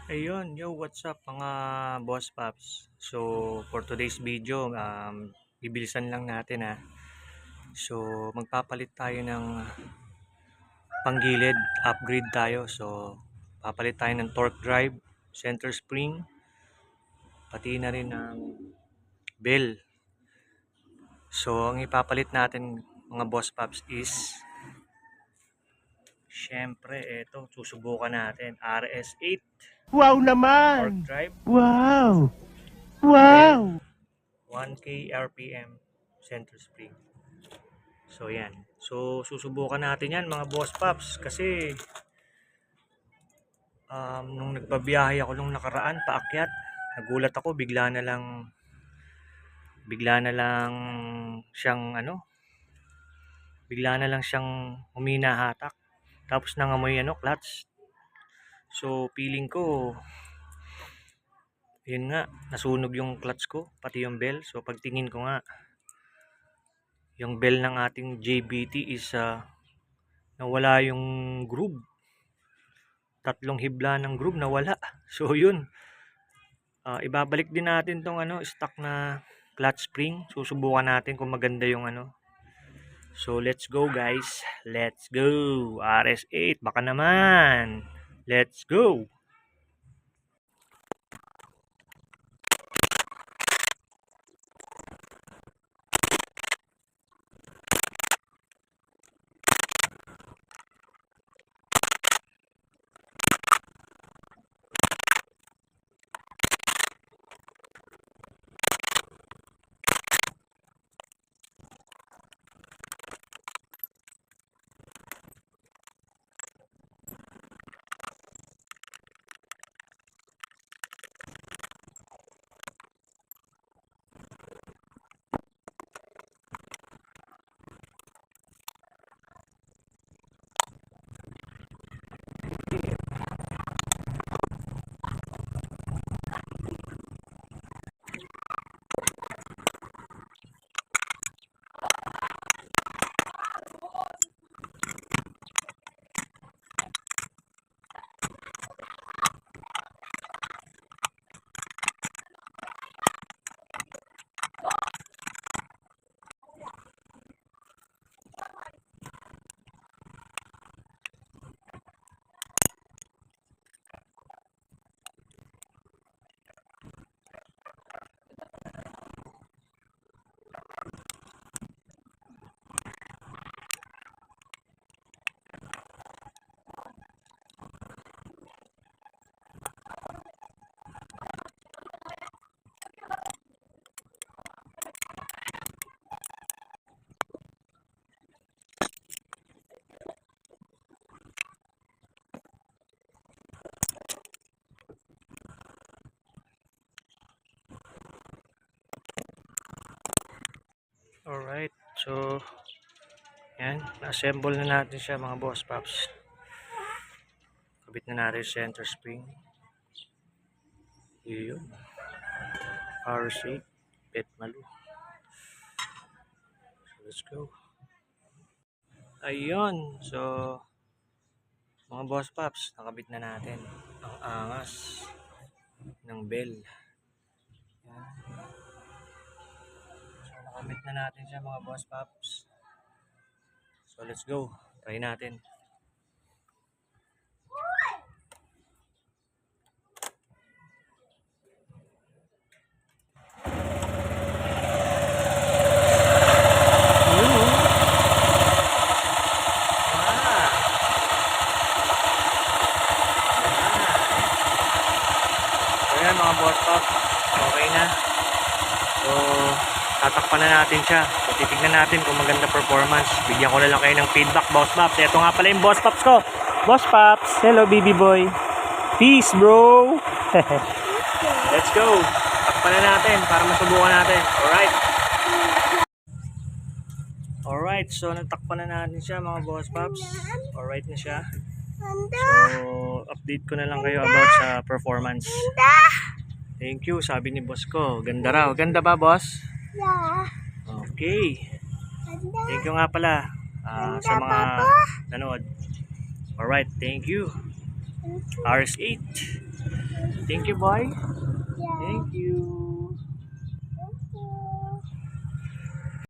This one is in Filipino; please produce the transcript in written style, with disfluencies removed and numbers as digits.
Ayun, yo, what's up mga boss paps? So, for today's video, bibilisan lang natin ha. So, magpapalit tayo ng panggilid, upgrade tayo. So, papalit tayo ng torque drive, center spring, pati na rin ng bell. So, ang ipapalit natin mga boss paps is, syempre, eto, susubukan natin, RS8 Wow torque naman! drive, Wow! bell, Wow! 1K RPM, center spring. So yan. So susubukan natin yan mga boss paps kasi nung nagbabiyahe ako nung nakaraan paakyat, nagulat ako bigla na lang siyang bigla na lang siyang humina hatak. Tapos nangamoy clutch. So feeling ko yun nga, nasunog yung clutch ko pati yung bell. So pagtingin ko nga yung bell ng ating JBT is nawala yung groove. Tatlong hibla ng groove nawala. So yun, ibabalik din natin tong stock na clutch spring. Susubukan natin kung maganda yung So let's go guys. Let's go. RS8 baka naman. Let's go. Alright. So yan, na-assemble na natin siya mga boss paps. Kabit na natin yung center spring. Yun. RS8 Petmalu. So let's go. Ayun. So mga boss paps, nakabit na natin ang angas ng bell. Yan. So nakabit na natin siya mga boss paps. So let's go. Try natin. Ayan mga boss paps, okay na. So tatakpan na natin siya. So titignan natin kung maganda performance. Bigyan ko na lang kayo ng feedback boss paps. Ito nga pala yung boss paps ko. Boss paps, hello baby boy. Peace bro. Let's go. Takpan na natin para masubukan natin. Alright. Alright, so natakpan na natin siya mga boss paps. Alright na siya. So update ko na lang kayo about sa performance. Thank you, sabi ni boss ko. Ganda raw. Ganda ba, boss? Yeah. Okay. Thank you nga pala sa mga nanood. Alright, thank you. RS8. Thank you, boy.